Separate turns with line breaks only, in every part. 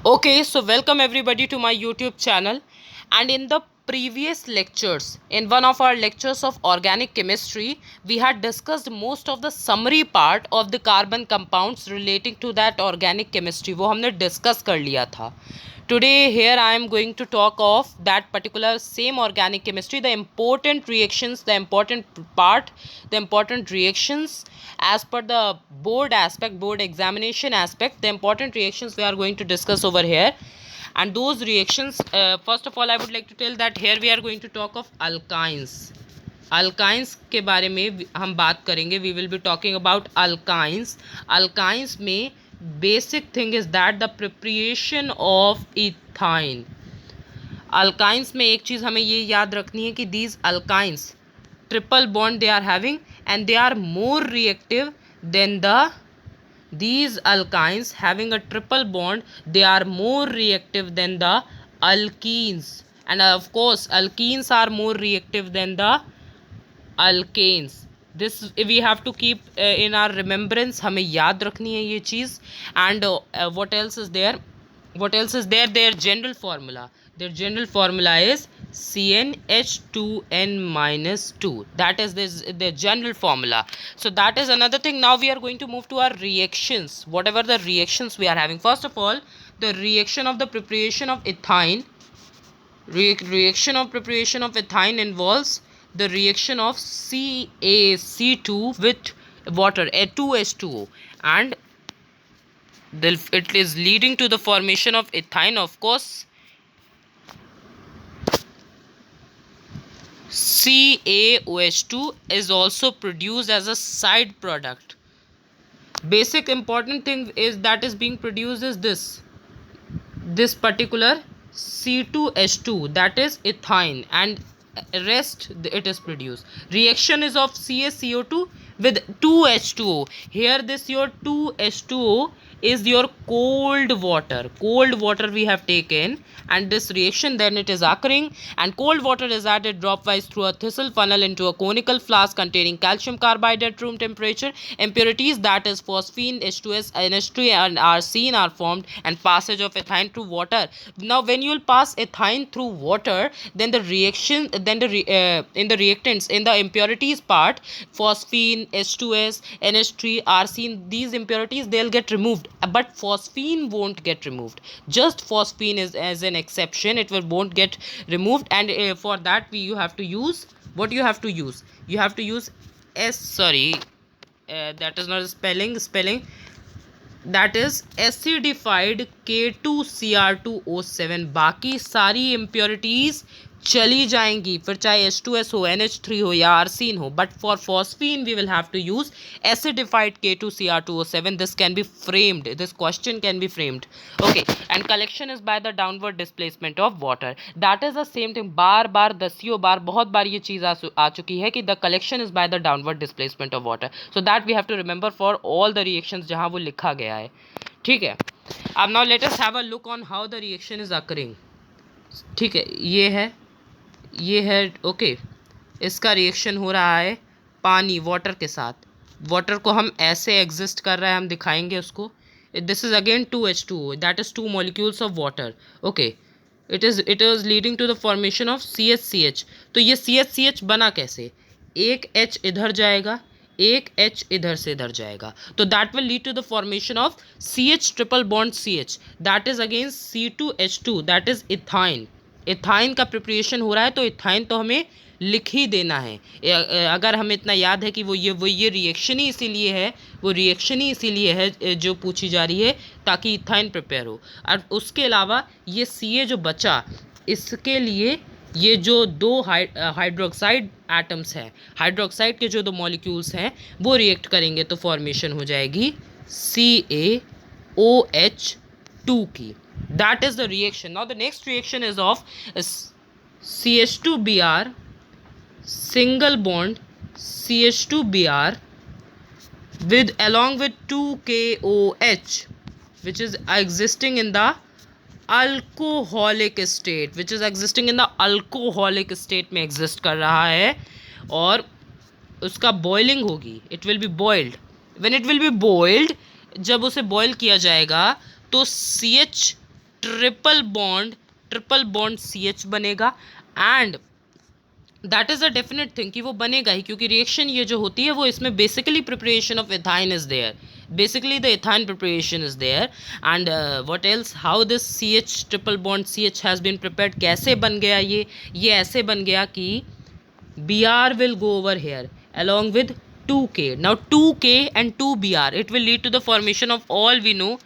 Okay, so welcome everybody to my YouTube channel. And in the previous lectures, in one of our lectures of organic chemistry, we had discussed most of the summary part of the carbon compounds relating to that organic chemistry. वो हमने discuss कर लिया था. Today here I am going to talk of that particular same organic chemistry, the important reactions, the important part, the important reactions as per the board examination aspect, the important reactions we are going to discuss over here. And those reactions, first of all I would like to tell that here we are going to talk of alkynes के बारे में हम बात करेंगे. We will be talking about alkynes में basic thing is that the preparation of ethyne. Alkynes में एक चीज़ हमें ये याद रखनी है कि these alkynes triple bond they are having and they are more reactive than these alkynes having a triple bond. They are more reactive than the alkenes, and of course alkenes are more reactive than the alkanes. This we have to keep in our remembrance. हमें याद रखनी है ये चीज़. And what else is there? Their general formula is CnH2n minus 2. That is their general formula. So that is another thing. Now we are going to move to our reactions, whatever the reactions we are having. First of all, the reaction of the preparation of ethyne. Reaction of preparation of ethyne involves the reaction of CaC2 with water, A2H2O, and it is leading to the formation of ethyne. Of course, CaOH2 is also produced as a side product. Basic important thing is that is being produced is this particular C2H2, that is ethyne, and rest it is produced. Reaction is of CaCO2 with 2H2O. Here this your 2H2O is your cold water we have taken, and this reaction then it is occurring, and cold water is added dropwise through a thistle funnel into a conical flask containing calcium carbide at room temperature. Impurities, that is phosphine, H2S, NH3 and arsine are formed, and passage of ethyne through water. Now when you will pass ethyne through water, then the reaction, then in the reactants, in the impurities part, phosphine, H2S, NH3, arsine, these impurities they'll get removed, but phosphine won't get removed. Just phosphine is as an exception, it won't get removed. And for that you have to use what you have to use. You have to use that is not spelling, that is acidified K2Cr2O7. बाकी सारी impurities चली जाएंगी, फिर चाहे H2S हो, NH3 हो या arsine हो, but for phosphine we will have to use acidified K2Cr2O7. This can be framed, this question can be framed. Okay, and collection is by the downward displacement of water. That is the same thing. बार दसियों बार बहुत बार ये चीज़ आ चुकी है कि the collection is by the downward displacement of water. So that we have to remember for all the reactions जहाँ वो लिखा गया है. ठीक है. अब now let us have a look on how the reaction is occurring. ठीक है, ये है ओके. इसका रिएक्शन हो रहा है पानी वाटर के साथ. वाटर को हम ऐसे एग्जिस्ट कर रहा है, हम दिखाएंगे उसको. This is again 2H2O, that is 2 molecules of water. Okay, it is leading to the formation of CH. तो ये CH बना कैसे? एक H इधर जाएगा, एक H इधर से इधर जाएगा, तो that will lead to the formation of CH triple bond CH, that is again C2H2, that is ethyne. Ethyne का प्रिपरेशन हो रहा है, तो इथाइन तो हमें लिख ही देना है. अगर हमें इतना याद है कि वो ये रिएक्शन ही इसीलिए है जो पूछी जा रही है, ताकि इथाइन प्रिपेयर हो. और उसके अलावा ये Ca जो बचा, इसके लिए ये जो दो हाइड्रोक्साइड एटम्स हैं, हाइड्रोक्साइड के जो दो मॉलिक्यूल्स हैं, वो रिएक्ट करेंगे तो फॉर्मेशन हो जाएगी CaOH2 की. That is the reaction. Now the next reaction is of CH2Br, single bond CH2Br with along with 2KOH, which is existing in the alcoholic state, which is existing in the alcoholic state में exist कर रहा है, और उसका boiling होगी. It will be boiled. When it will be boiled, जब उसे boil किया जाएगा तो CH ट्रिपल बॉन्ड CH बनेगा, and that is a definite thing कि वो बनेगा ही, क्योंकि रिएक्शन ये जो होती है वो इसमें basically preparation of ethane is there, basically the ethane preparation is there. And what else, how this CH triple bond CH has been prepared, कैसे बन गया ये ऐसे बन गया कि Br will go over here along with 2K. Now 2K and 2Br, it will lead to the formation of, all we know,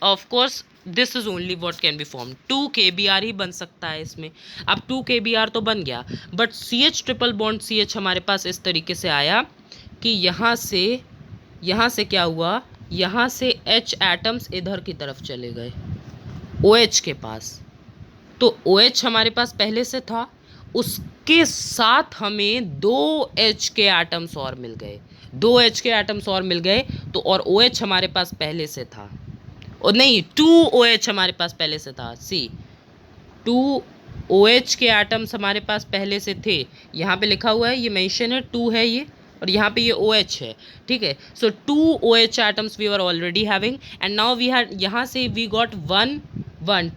of course this is only what can be formed, 2KBr ही बन सकता है इसमें. अब 2KBr तो बन गया, but CH triple bond CH हमारे पास इस तरीके से आया कि यहाँ से क्या हुआ, यहाँ से H एटम्स इधर की तरफ चले गए OH के पास. तो OH हमारे पास पहले से था, उसके साथ हमें 2H के एटम्स और मिल गए, 2H के एटम्स और मिल गए. तो और OH हमारे पास पहले से था, और नहीं 2OH हमारे पास पहले से था. सी 2OH के एटम्स हमारे पास पहले से थे, यहाँ पे लिखा हुआ है, ये मेंशन है 2 है ये, और यहाँ पे ये OH है, ठीक है. So 2OH atoms we are already having, and now we had, यहाँ से we got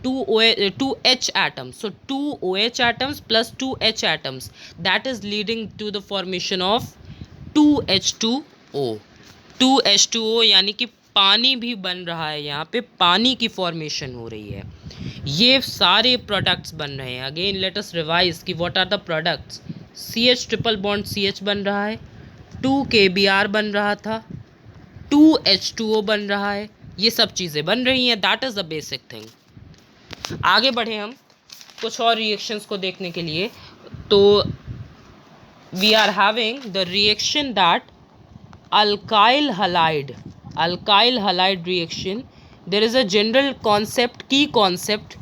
2H atoms. So 2OH atoms plus 2H atoms, that is leading to the formation of 2H2O. 2H2O यानी कि पानी भी बन रहा है, यहाँ पे पानी की फॉर्मेशन हो रही है. ये सारे प्रोडक्ट्स बन रहे हैं. अगेन लेट अस रिवाइज कि what are the products. CH triple bond CH बन रहा है, 2KBr बन रहा था, 2H2O बन रहा है, ये सब चीज़ें बन रही हैं. That is the basic thing. आगे बढ़े हम कुछ और रिएक्शंस को देखने के लिए. तो we are having the reaction that alkyl halide reaction. There is a general concept, key concept,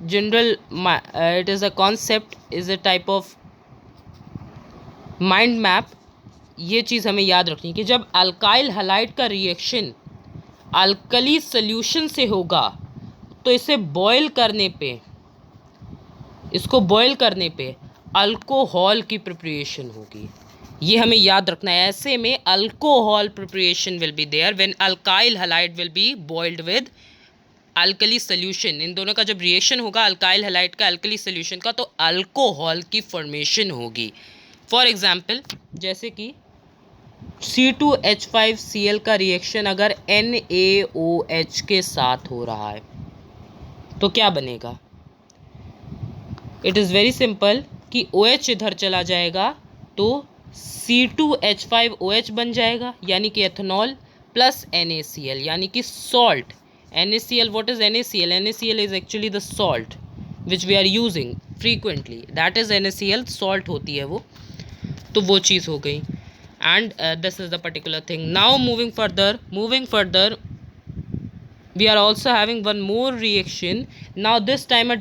general, it is a concept, is a type of mind map. ये चीज़ हमें याद रखनी कि जब अल्काइल हलाइड का रिएक्शन अल्कली सोल्यूशन से होगा, तो इसे बॉयल करने पे अल्कोहल की प्रिपरेशन होगी. ये हमें याद रखना है. ऐसे में alcohol preparation will be there when alkyl halide will be boiled with alkali solution. इन दोनों का जब रिएक्शन होगा अल्काइल हलाइड का अल्कली सोल्यूशन का, तो अल्कोहल की फॉर्मेशन होगी. फॉर एग्जाम्पल, जैसे कि C2H5Cl का रिएक्शन अगर NaOH के साथ हो रहा है तो क्या बनेगा. इट इज़ वेरी सिंपल कि OH इधर चला जाएगा तो C2H5OH बन जाएगा, यानी कि एथेनॉल प्लस NaCl यानी कि salt. NaCl, what is NaCl? NaCl is actually the salt which we are using frequently, that is NaCl, salt होती है वो. तो वो चीज़ हो गई. And this is the particular thing. Now moving further we are also having one more reaction. Now this time a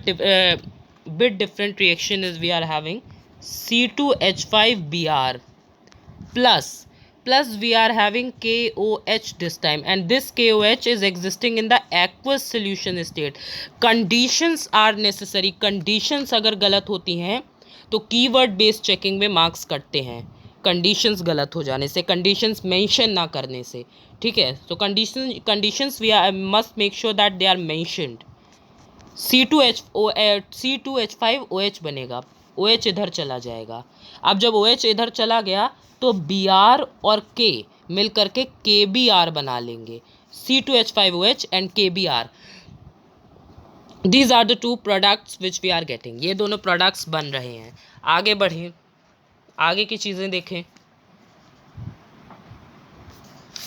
bit different reaction is we are having C2H5Br plus we are having KOH this time, and this KOH is existing in the aqueous solution state. Conditions are necessary. Conditions अगर गलत होती हैं तो keyword based checking में marks कटते हैं, conditions गलत हो जाने से, कंडीशंस मेंशन ना करने से, ठीक है. तो conditions we must make sure that they are mentioned. C2H5OH बनेगा, OH इधर चला जाएगा. अब जब OH इधर चला गया तो Br और K मिल करके KBr बना लेंगे. C2H5OH and KBr, these are the two products which we are getting. ये दोनों प्रोडक्ट्स बन रहे हैं. आगे बढ़ें, आगे की चीज़ें देखें.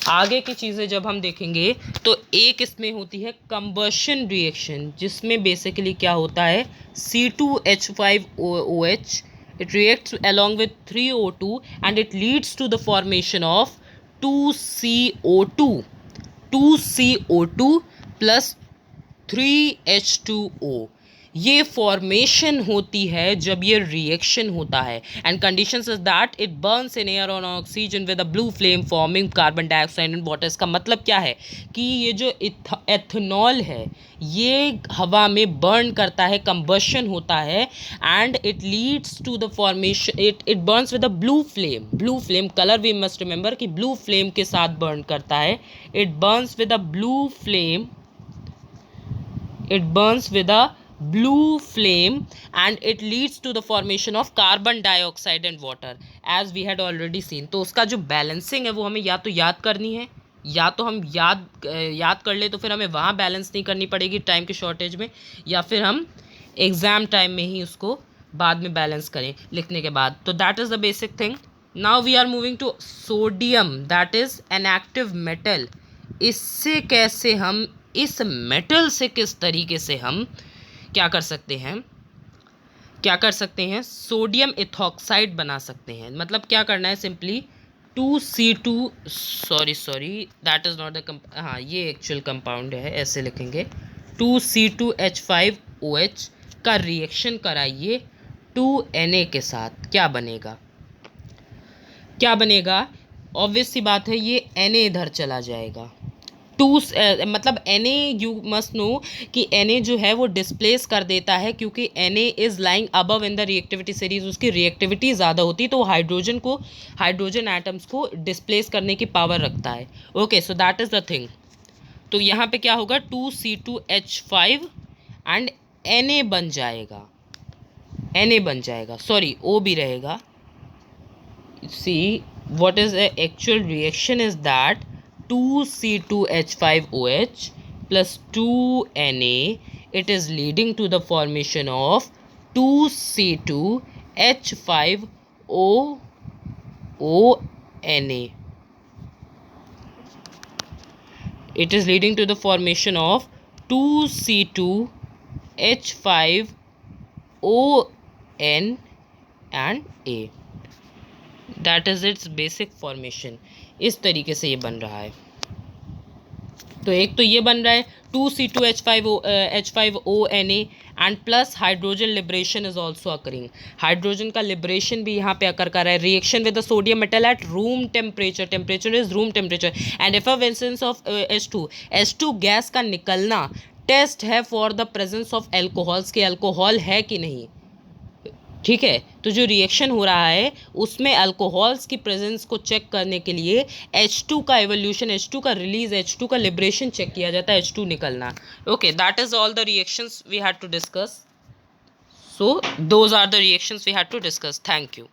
आगे की चीज़ें जब हम देखेंगे तो एक इसमें होती है कंबशन रिएक्शन, जिसमें बेसिकली क्या होता है, C2H5OH, it reacts along with 3O2 and it leads to the formation of 2CO2 plus 3H2O. ये फॉर्मेशन होती है जब ये रिएक्शन होता है. And conditions is that it Burns in air on oxygen with a blue flame forming carbon dioxide and water. इसका मतलब क्या है कि ये जो एथेनॉल है ये हवा में बर्न करता है, कंबशन होता है, and it leads to the formation, it burns with a blue flame. Colour we must remember कि ब्लू फ्लेम के साथ बर्न करता है. It burns with a blue flame it burns with a blue flame and it leads to the formation of carbon dioxide and water as we had already seen. तो उसका जो balancing है वो हमें या तो याद करनी है, या तो हम याद कर ले तो फिर हमें वहाँ बैलेंस नहीं करनी पड़ेगी टाइम की शॉर्टेज में, या फिर हम एग्ज़ाम टाइम में ही उसको बाद में बैलेंस करें लिखने के बाद. तो that is the basic thing. Now we are moving to sodium, that is an active metal. इससे कैसे हम, इस मेटल से किस तरीके से हम क्या कर सकते हैं, सोडियम इथॉक्साइड बना सकते हैं. मतलब क्या करना है, simply 2C2 sorry that is not the हाँ ये एक्चुअल कंपाउंड है, ऐसे लिखेंगे 2C2H5OH का रिएक्शन कराइए 2Na के साथ. क्या बनेगा ऑब्वियस सी बात है, ये Na इधर चला जाएगा. मतलब Na यू मस्ट नो कि Na जो है वो डिस्प्लेस कर देता है, क्योंकि Na is lying above in the reactivity series. उसकी रिएक्टिविटी ज़्यादा होती है तो हाइड्रोजन एटम्स को डिस्प्लेस करने की पावर रखता है. Okay, so that is the thing. तो यहाँ पे क्या होगा, 2C2H5 एंड Na बन जाएगा, सॉरी O भी रहेगा. See what is the actual reaction is that 2C2H5OH plus 2Na, it is leading to the formation of 2C2H5ONA. It is leading to the formation of 2C2H5ON and A. That is it's basic formation. इस तरीके से ये बन रहा है. तो एक तो ये बन रहा है 2C2H5ONA and plus hydrogen liberation is also occurring. Hydrogen का लिबरेशन भी यहाँ पे अकर कर रहा है. Reaction with the sodium metal at room temperature is room temperature and effervescence of H2 gas का निकलना टेस्ट है for the presence of alcohols के अल्कोहल है कि नहीं. ठीक है, तो जो रिएक्शन हो रहा है उसमें अल्कोहल्स की प्रेजेंस को चेक करने के लिए H2 का एवोल्यूशन, H2 का रिलीज, H2 का लिबरेशन चेक किया जाता है, H2 निकलना. Okay, that is all the reactions we had to discuss. So those are the reactions we had to discuss. Thank you.